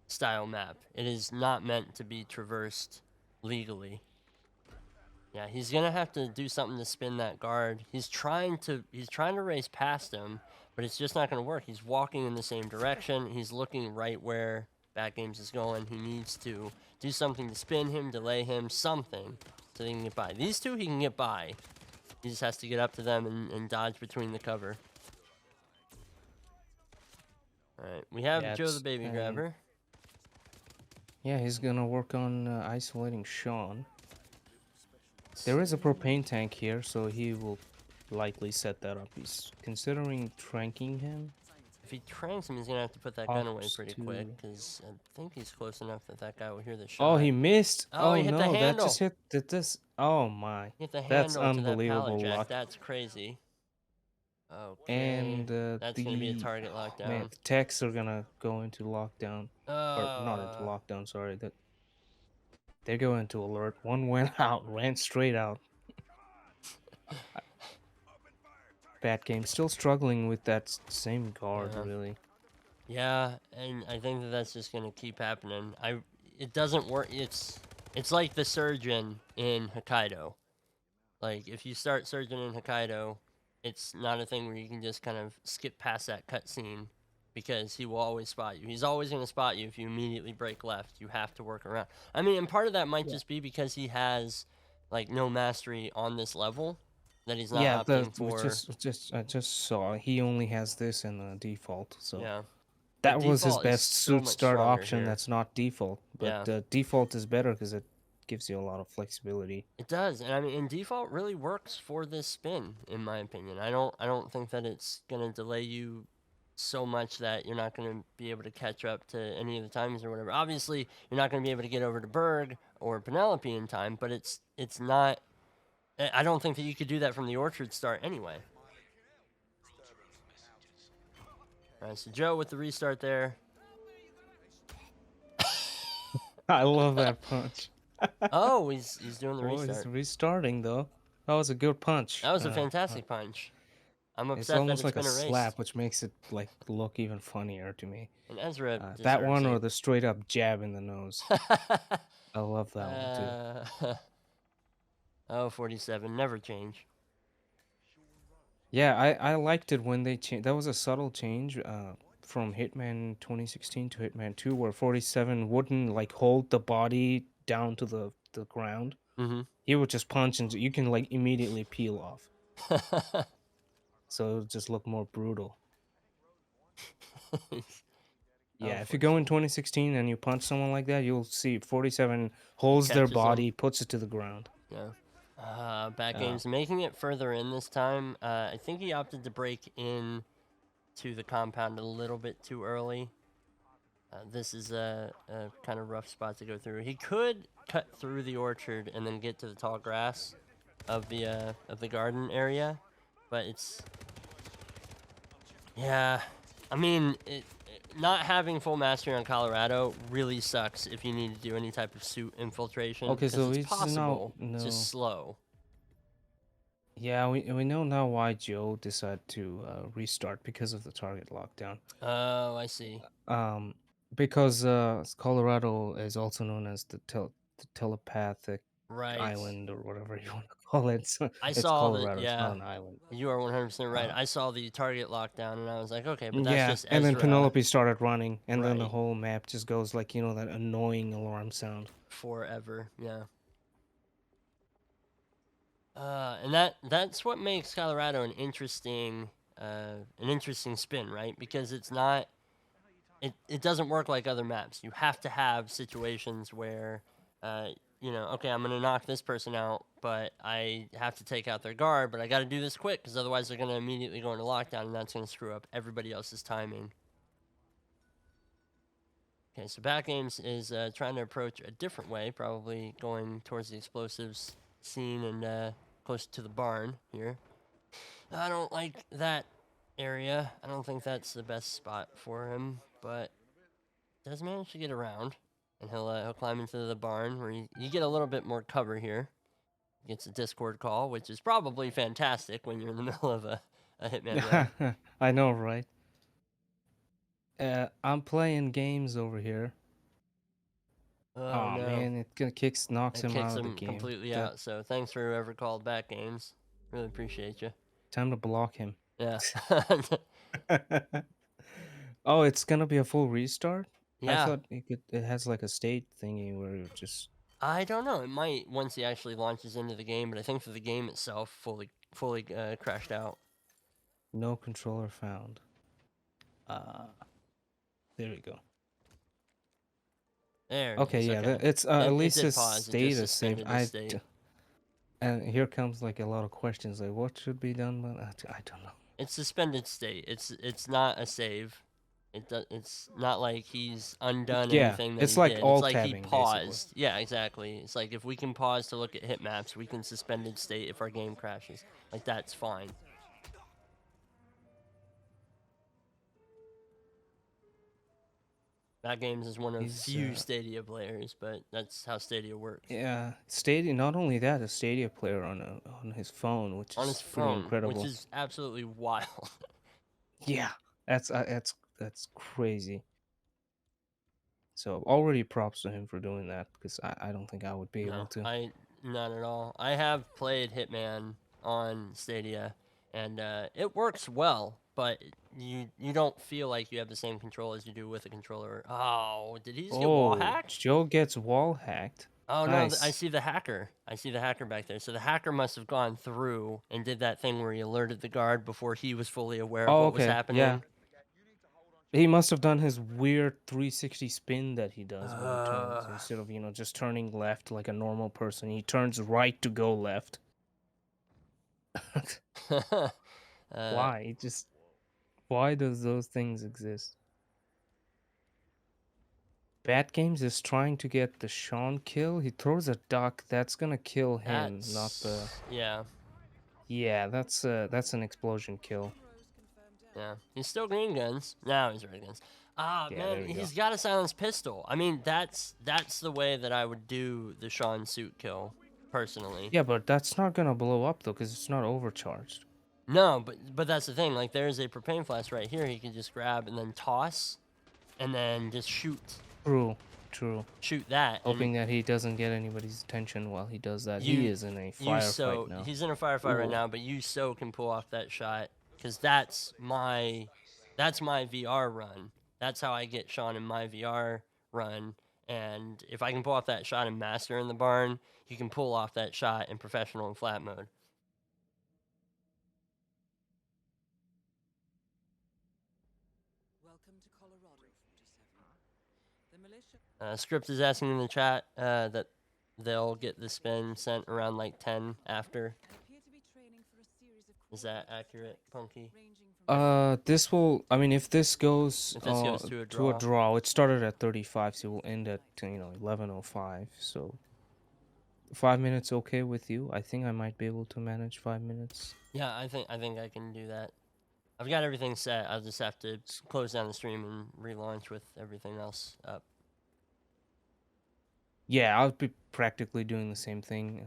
style map. It is not meant to be traversed legally. Yeah, he's gonna have to do something to spin that guard. He's trying to race past him, but it's just not gonna work. He's walking in the same direction. He's looking right where Back Games is going. He needs to do something to spin him, delay him, something, so he can get by. These two he can get by. He just has to get up to them and dodge between the cover. Alright, we have Yeah, Joe the it's- Baby and- Grabber. Yeah, he's gonna work on isolating Sean. There is a propane tank here, so he will likely set that up. He's considering tranking him. If he tranks him, he's gonna have to put that gun away Ops pretty to- quick, because I think he's close enough that that guy will hear the shot. Oh, he missed. Oh, he hit the no, that handle. just hit this. Oh my. Hit the That's handle to that unbelievable pallet jack. luck. That's crazy. Okay. And that's gonna be a target lockdown. Man, the techs are gonna go into lockdown. Or not into lockdown, sorry. They're going into alert. One went out, ran straight out. Bad game. Still struggling with that same guard, Yeah. really. Yeah, and I think that that's just gonna keep happening. It doesn't work. It's like the surgeon in Hokkaido. Like if you start surgeon in Hokkaido, it's not a thing where you can just kind of skip past that cutscene, because he will always spot you. He's always gonna spot you if you immediately break left. You have to work around. I mean, and part of that might just be because he has like no mastery on this level, that he's not opting for. I just saw he only has this in the default, so Yeah. that was his default is best so suit much start stronger option. here. That's not default, Yeah. but default is better because it gives you a lot of flexibility. It does, and I mean, and default really works for this spin, in my opinion. I don't think that it's gonna delay you so much that you're not gonna be able to catch up to any of the times or whatever. Obviously, you're not gonna be able to get over to Berg or Penelope in time, but it's not. I don't think that you could do that from the orchard start anyway. All right, so Joe with the restart there. I love that punch. Oh, he's doing the Oh, he's restart. restarting though. That was a good punch. That was a fantastic punch. I'm It's upset almost that it's like a been erased. slap, which makes it like look even funnier to me. And Ezra That deserves one or it. the straight up jab in the nose. I love that one too. Oh, 47, never change. Yeah, I liked it when they changed. That was a subtle change from Hitman 2016 to Hitman 2, where 47 wouldn't like hold the body down to the ground. Mm-hmm. He would just punch and you can like immediately peel off. So it would just look more brutal. Yeah, if you go in 2016 and you punch someone like that, you'll see 47 holds their Catches them. body, puts it to the ground. Yeah. Back games making it further in this time. I think he opted to break in to the compound a little bit too early. This is a kind of rough spot to go through. He could cut through the orchard and then get to the tall grass of the garden area, but it's, yeah. I mean, not having full mastery on Colorado really sucks if you need to do any type of suit infiltration. Okay, so it's it's possible, no. it's just slow. Yeah, we know now why Joe decided to restart because of the target lockdown. Oh, I see. Because Colorado is also known as the telepathic Right. island or whatever you want to call it. So I it's saw that. Colorado. It's Yeah, not an island. you are 100% right. I saw the target lockdown, and I was like, okay, but that's Yeah, just and then Ezra Penelope started running, and then the Right. whole map just goes like that annoying alarm sound. forever. Yeah. And that's what makes Colorado an interesting spin, right? Because it's not. It doesn't work like other maps. You have to have situations where, okay, I'm gonna knock this person out, but I have to take out their guard, but I got to do this quick because otherwise they're gonna immediately go into lockdown, and that's gonna screw up everybody else's timing. Okay, so Back Games is trying to approach a different way, probably going towards the explosives scene and close to the barn here. I don't like that area. I don't think that's the best spot for him, but does manage to get around, and he'll climb into the barn where you get a little bit more cover here. Gets a Discord call, which is probably fantastic when you're in the middle of a Hitman run. I know, right? I'm playing games over here. Oh no. Man, it knocks It him kicks out of the him game. completely out. So thanks for whoever called Back Games. Really appreciate you. Time to block him. Yeah. Oh, it's gonna be a full restart? I Yeah. thought it has like a state thingy where you just I don't know. It might once he actually launches into the game, but I think for the game itself, fully crashed out. no controller found. There we go. There it Okay, is. yeah, Okay. it's at It least did his pause. It state just is saved. suspended his state. And here comes like a lot of questions, like what should be done, but I don't know. It's suspended state. It's not a save. It's not like he's undone Yeah, anything that it's he like did. It's alt like he tabbing basically. paused. Yeah, exactly. It's like if we can pause to look at hit maps, we can suspended state if our game crashes. Like that's fine. That Games is one of He's few Stadia players, but that's how Stadia works. yeah, Stadia. Not only that, a Stadia player on his phone, which On is his pretty phone, incredible. which is absolutely wild. Yeah, that's crazy. So already props to him for doing that because I don't think I would be able No, to. not at all. I have played Hitman on Stadia, and it works well, but you don't feel like you have the same control as you do with a controller. Oh, did he just get wall Oh, hacked? Joe gets wall hacked. Oh no, I Nice. see the hacker. I see the hacker back there. So the hacker must have gone through and did that thing where he alerted the guard before he was fully aware of Oh, what was okay. Yeah. happening. He must have done his weird 360 spin that he does when he turns. Uh, Instead of, just turning left like a normal person, he turns right to go left. Why? Why does those things exist? Bad Games is trying to get the Sean kill. He throws a duck. That's gonna kill him, not the... yeah. Yeah, that's an explosion kill. Yeah, he's still green guns. Now he's red guns. Ah, Yeah, man, there we go. he's got a silenced pistol. I mean, that's the way that I would do the Sean suit kill, personally. Yeah, but that's not gonna blow up though, because it's not overcharged. No, but that's the thing. Like, there's a propane flask right here. He can just grab and then toss, and then just shoot True. shoot that. Hoping that he doesn't get anybody's attention while he does that. You- He is in a firefight now. He's in a firefight right Ooh. now, but you so can pull off that shot because that's my VR run. That's how I get Sean in my VR run. And if I can pull off that shot in Master in the Barn, you can pull off that shot in Professional and Flat mode. Welcome to Colorado, 47. The militia. Script is asking in the chat that they'll get the spin sent around like 10 after. appear to be training for a series of Is that accurate, Punky? ranging from This will. I mean, if this goes, If this goes to a to a draw. draw, it started at 35, so it will end at 11:05. So 5 minutes okay with you? I think I might be able to manage 5 minutes. Yeah, I think I can do that. I've got everything set. I'll just have to close down the stream and relaunch with everything else up. Yeah, I'll be practically doing the same thing,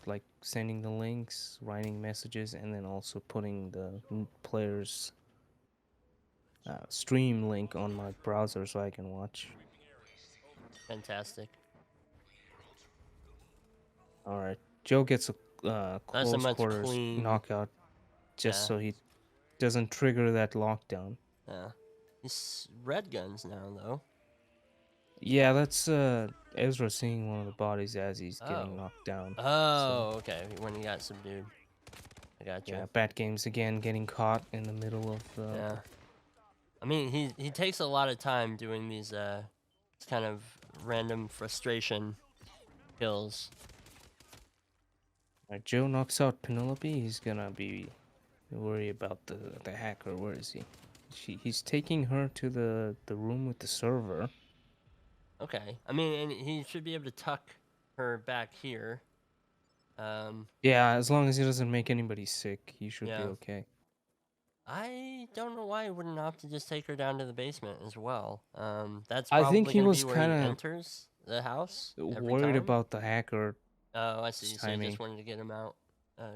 like sending the links, writing messages, and then also putting the player's stream link on my browser so I can watch. Fantastic. All right, Joe gets a That's a close much quarters clean. knockout, just Yeah. so he doesn't trigger that lockdown. Yeah. He's red guns now, though. Yeah, that's Ezra seeing one of the bodies as he's getting Oh. knocked down. Oh, okay. When he got subdued. I gotcha. Yeah, Bad Games again getting caught in the middle of Yeah. I mean, he takes a lot of time doing these kind of random frustration kills. Right, Joe knocks out Penelope. He's gonna be worried about the hacker. Where is he? He's taking her to the room with the server. Okay. I mean, and he should be able to tuck her back here. Yeah, as long as he doesn't make anybody sick, he should be Yeah. okay. I don't know why he wouldn't opt to just take her down to the basement as well. That's I probably think he gonna was be where kinda he enters the house. Every Worried time. about the hacker. Oh, I see. So he timing. just wanted to get him out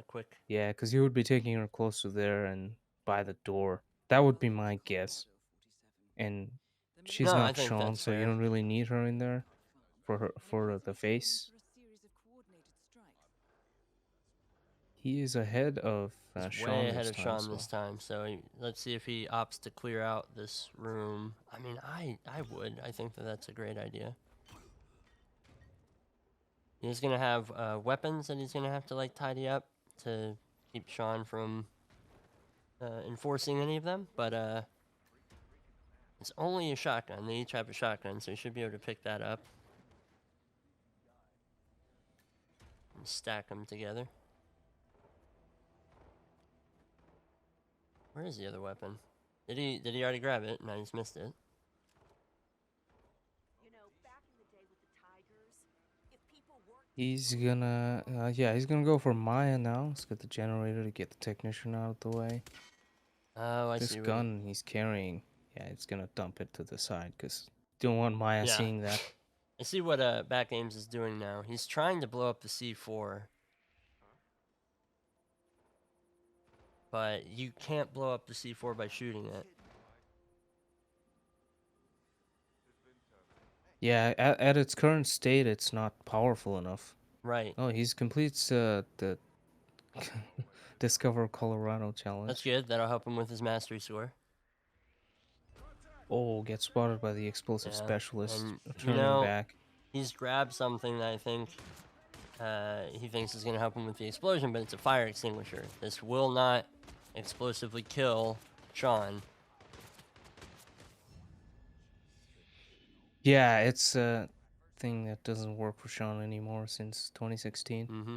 quick. Yeah, because he would be taking her close to there and by the door. That would be my guess. And she's No, I not think Sean, that's so you fair. don't really need her in there for the face. He is ahead of He's Sean way ahead this of time, Sean so- this time. So let's see if he opts to clear out this room. I mean, I would. I think that that's a great idea. He's gonna have weapons that he's gonna have to like tidy up to keep Sean from enforcing any of them. But It's only a shotgun. They each have a shotgun, so you should be able to pick that up. And stack them together. Where is the other weapon? Did he already grab it and I just missed it? You know, back in the day with the tigers, if people weren't He's gonna, yeah, he's gonna go for Maya now. Let's get the generator to get the technician out of the way. Oh, I This see. gun he's carrying, yeah, it's gonna dump it to the side because don't want Maya Yeah. seeing that. I see what Back Ames is doing now. He's trying to blow up the C4. But you can't blow up the C4 by shooting it. Yeah, at its current state, it's not powerful enough. Right. Oh, he's completes the Discover Colorado challenge. That's good. That'll help him with his mastery score. Oh, gets spotted by the explosive Yeah, specialist. and, you Turning know, back. He's grabbed something that I think he thinks is going to help him with the explosion, but it's a fire extinguisher. This will not explosively kill Sean. Yeah, it's a thing that doesn't work for Sean anymore since 2016. Mm-hmm.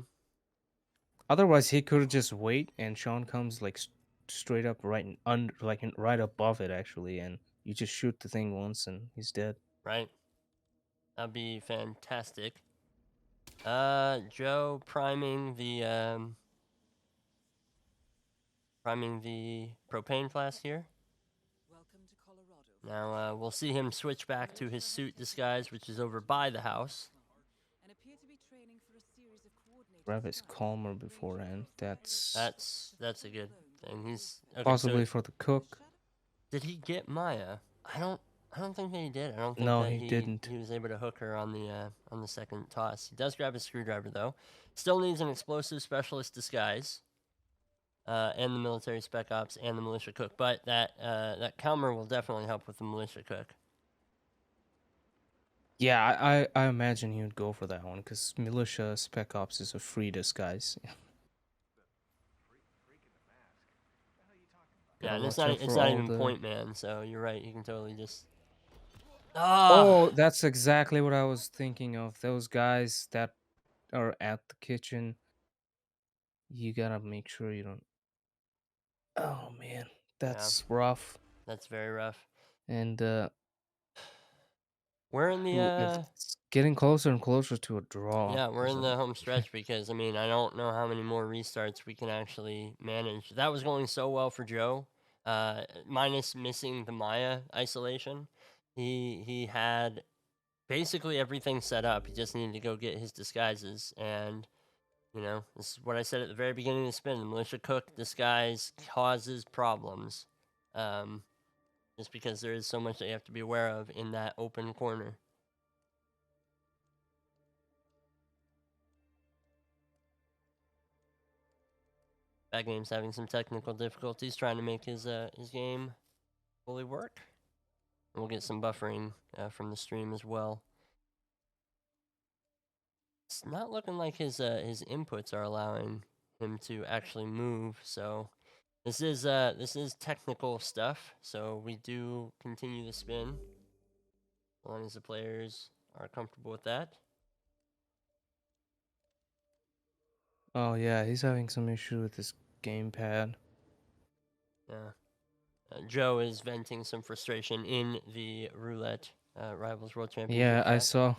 Otherwise, he could just wait, and Sean comes like straight up right above it actually, and you just shoot the thing once, and he's dead. Right. That'd be fantastic. Joe priming the propane flask here. Welcome to Colorado. Now we'll see him switch back to his suit disguise, which is over by the house. And appear to be training for a series of coordinated Rev is strikes calmer ranging beforehand. from That's a good thing. He's okay, Possibly so for the cook. did he get Maya? I don't think that he did. I don't think No, that he didn't. he was able to hook her on the second toss. He does grab his screwdriver though. Still needs an explosive specialist disguise. And the military spec ops and the militia cook, but that Calmer will definitely help with the militia cook. Yeah, I imagine he would go for that one because militia spec ops is a free disguise. Yeah, and Gotta it's watch not out it's for not all even the- point man, so you're right. You can totally just. Oh, that's exactly what I was thinking of. Those guys that are at the kitchen. You gotta make sure you don't. Oh man, that's rough. That's very rough. And We're in the it's getting closer and closer to a draw. yeah, we're in So- the home stretch because I mean I don't know how many more restarts we can actually manage. That was going so well for Joe, minus missing the Maya isolation. He had basically everything set up. He just needed to go get his disguises, and you know this is what I said at the very beginning of the spin. The militia cook disguise causes problems, just because there is so much that you have to be aware of in that open corner. That game's having some technical difficulties trying to make his game fully work. And we'll get some buffering from the stream as well. It's not looking like his inputs are allowing him to actually move. So this is technical stuff. So we do continue the spin as long as the players are comfortable with that. Oh yeah, he's having some issue with his gamepad. Yeah. Joe is venting some frustration in the roulette Rivals World Championship. Yeah, I chat. saw.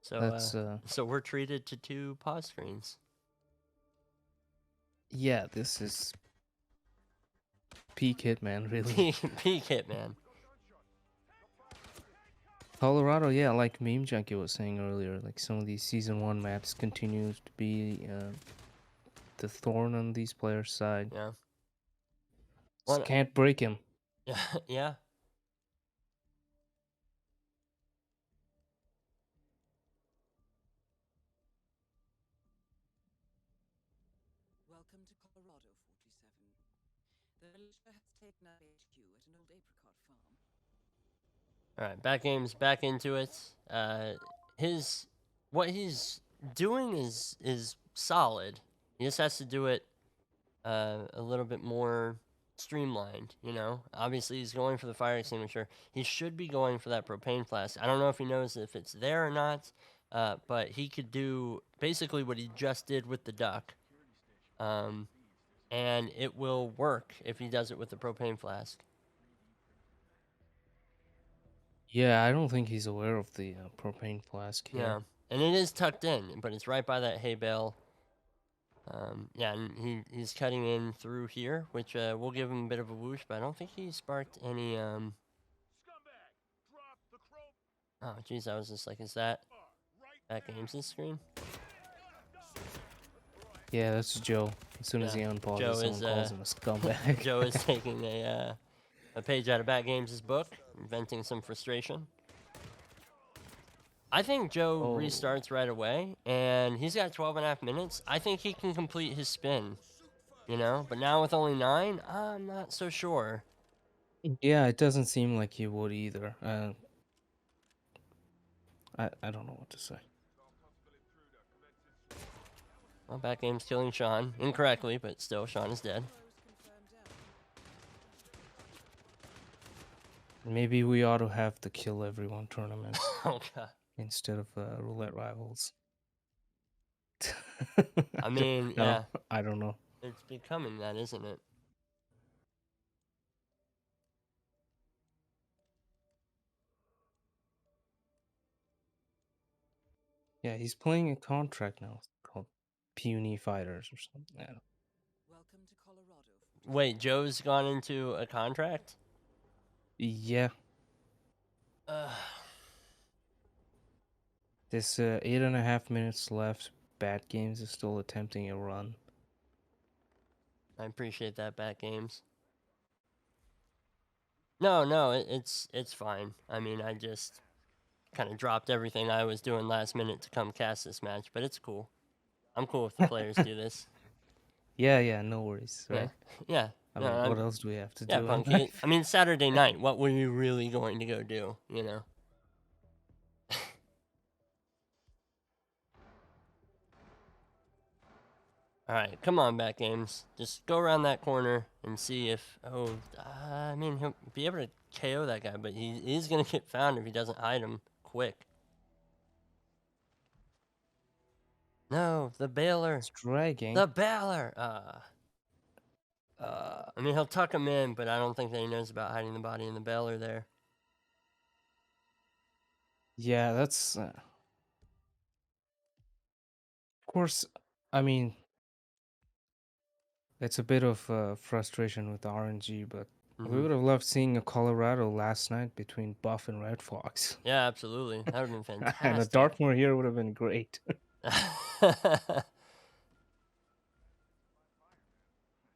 So That's so we're treated to 2 pause screens. yeah, this is peak Hitman, really. Peak Hitman. Colorado, yeah, like Meme Junkie was saying earlier, like some of these season 1 maps continue to be the thorn on these players' side. Yeah. Just can't break him. Yeah. Welcome to Colorado, 47. The militia has taken up HQ at an old apricot farm. All right, back into it. What he's doing is solid. He just has to do it a little bit more streamlined, you know? Obviously, he's going for the fire extinguisher. He should be going for that propane flask. I don't know if he knows if it's there or not, but he could do basically what he just did with the duck. And it will work if he does it with the propane flask. Yeah, I don't think he's aware of the propane flask here. Yeah, and it is tucked in, but it's right by that hay bale. Yeah, and he's cutting in through here, which will give him a bit of a whoosh, but I don't think he sparked any. Oh, jeez, I was just like, is that Games' screen? Yeah, that's Joe. As soon as he Yeah, unpauses, Joe someone is, calls him a scumbag. Joe is taking a page out of Bat Games' book, venting some frustration. I think Joe Oh. restarts right away, and he's got 12.5 minutes. I think he can complete his spin, you know? But now with only 9, I'm not so sure. Yeah, it doesn't seem like he would either. I don't know what to say. Well, Bat Games killing Sean incorrectly, but still, Sean is dead. Maybe we ought to have the kill everyone tournament Oh god. instead of roulette rivals. I mean, No, yeah, I don't know. it's becoming that, isn't it? Yeah, he's playing a contract now called Puny Fighters or something. I don't- Welcome to Colorado. Wait, Joe's gone into a contract? Yeah, Uh, there's 8.5 minutes left. Bad Games is still attempting a run. I appreciate that, Bat Games. No, it's fine. I mean, I just kind of dropped everything I was doing last minute to come cast this match, but it's cool. I'm cool if the players do this. Yeah, no worries, Yeah, right? yeah. I No, mean, what else do we have to yeah, do? in Punk. life? I mean, Saturday night. What were you really going to go do? You know. All right, come on, Bat Games. Just go around that corner and see if. Oh, I mean, he'll be able to KO that guy, but he is gonna get found if he doesn't hide him quick. No, the bailer. It's dragging. The bailer. I mean, he'll tuck him in, but I don't think that he knows about hiding the body in the bailer there. Yeah, that's. Of course, I mean, it's a bit of frustration with RNG, but we Mhm. would have loved seeing a Colorado last night between Buff and Red Fox. Yeah, absolutely. That would have been fantastic. And a Dartmoor here would have been great.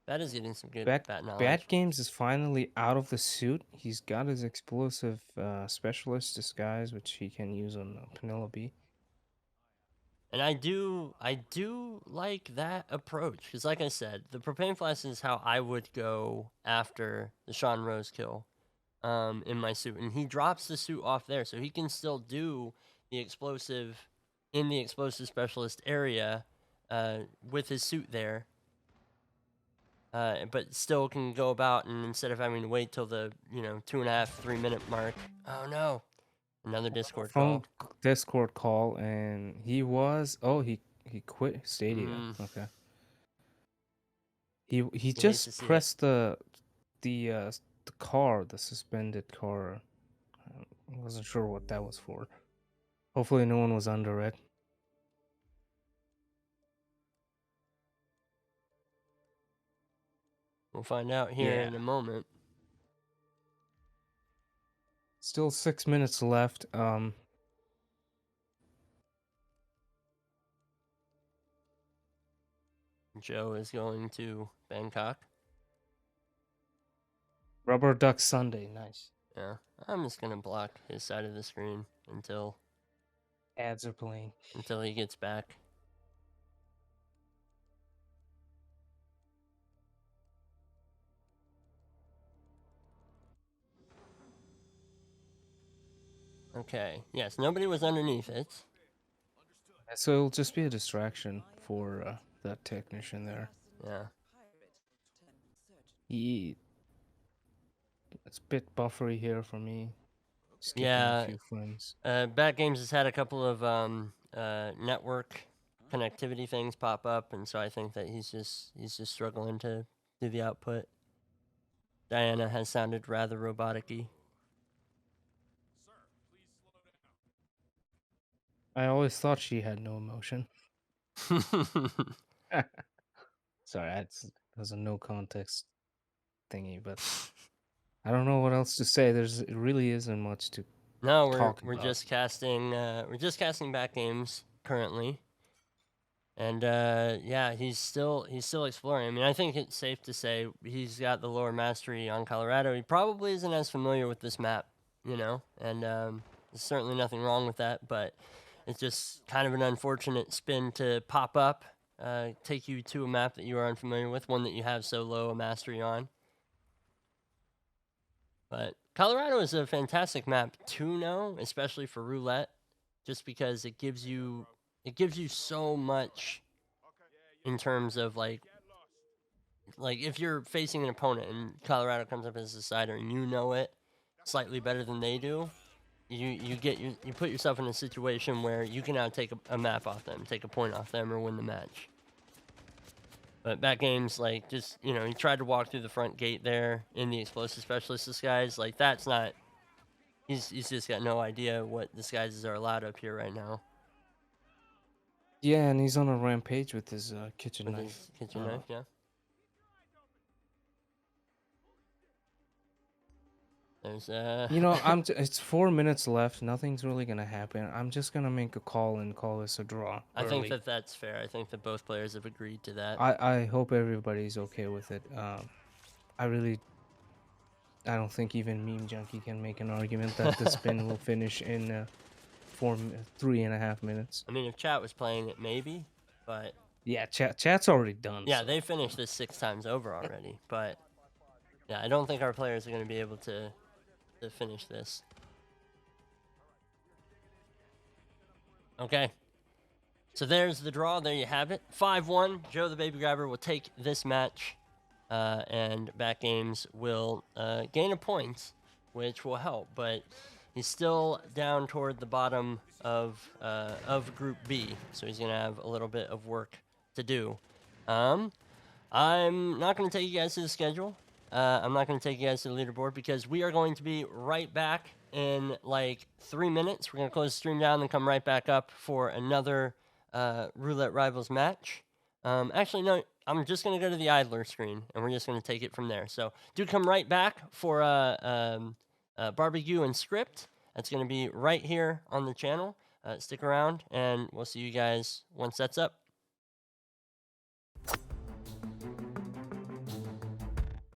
That is getting some good Bad, bat knowledge. Bad Games is finally out of the suit. He's got his explosive specialist disguise, which he can use on Penelope. And I do like that approach because, like I said, the propane flask is how I would go after the Sean Rose kill, in my suit, and he drops the suit off there, so he can still do the explosive in the explosive specialist area, with his suit there. But still can go about, and instead of having to wait till the 2.5, 3 minute mark. Oh no. Another Discord Phone call. Discord call, and he was he quit Stadia. Okay. He hate to just see it. pressed the car, the suspended car. I wasn't sure what that was for. Hopefully, no one was under it. We'll find out here in a moment. Still 6 minutes left. Joe is going to Bangkok. Rubber Duck Sunday, nice. Yeah, I'm just gonna block his side of the screen until Ads are playing. he gets back. Okay. Yes, nobody was underneath it. So it'll just be a distraction for that technician there. Yeah. He It's a bit buffery here for me. Skipping Yeah. a few frames. Bad Games has had a couple of network connectivity things pop up, and so I think that he's just struggling to do the output. Diana has sounded rather robotic-y. I always thought she had no emotion. Sorry, that was a no context thingy, but I don't know what else to say. It really isn't much to No, talk we're about. just casting Back Games currently. And yeah, he's still exploring. I mean, I think it's safe to say he's got the lower mastery on Colorado. He probably isn't as familiar with this map, you know, and there's certainly nothing wrong with that. But it's just kind of an unfortunate spin to pop up, take you to a map that you are unfamiliar with, one that you have so low a mastery on. But Colorado is a fantastic map to know, especially for roulette, just because it gives you so much in terms of like if you're facing an opponent and Colorado comes up as a decider and you know it slightly better than they do, you put yourself in a situation where you can now take a map off them, take a point off them, or win the match. But Back Games, like, just, you know, he tried to walk through the front gate there in the Explosive Specialist disguise. Like, that's not... He's just got no idea what disguises are allowed up here right now. Yeah, and he's on a rampage with his kitchen With knife. his kitchen knife, yeah. There's, You know, it's 4 minutes left. Nothing's really gonna happen. I'm just gonna make a call and call this a draw. I think early. that that's fair. I think that both players have agreed to that. I hope everybody's okay with it. I don't think even Meme Junkie can make an argument that the spin will finish in 3.5 minutes. I mean, if chat was playing it, maybe, but... Yeah, chat's already done. Yeah, so. they finished this 6 times over already, but... Yeah, I don't think our players are going to be able to finish this. Okay. So there's the draw. There you have it. 5-1. Joe the Baby Grabber will take this match. And Back Games will gain a point, which will help. But he's still down toward the bottom of Group B. So he's going to have a little bit of work to do. I'm not going to take you guys to the schedule. I'm not going to take you guys to the leaderboard because we are going to be right back in like 3 minutes. We're going to close the stream down and come right back up for another Roulette Rivals match. Actually, no, I'm just going to go to the idler screen and we're just going to take it from there. So do come right back for barbecue and script. That's going to be right here on the channel. Stick around and we'll see you guys once that's up.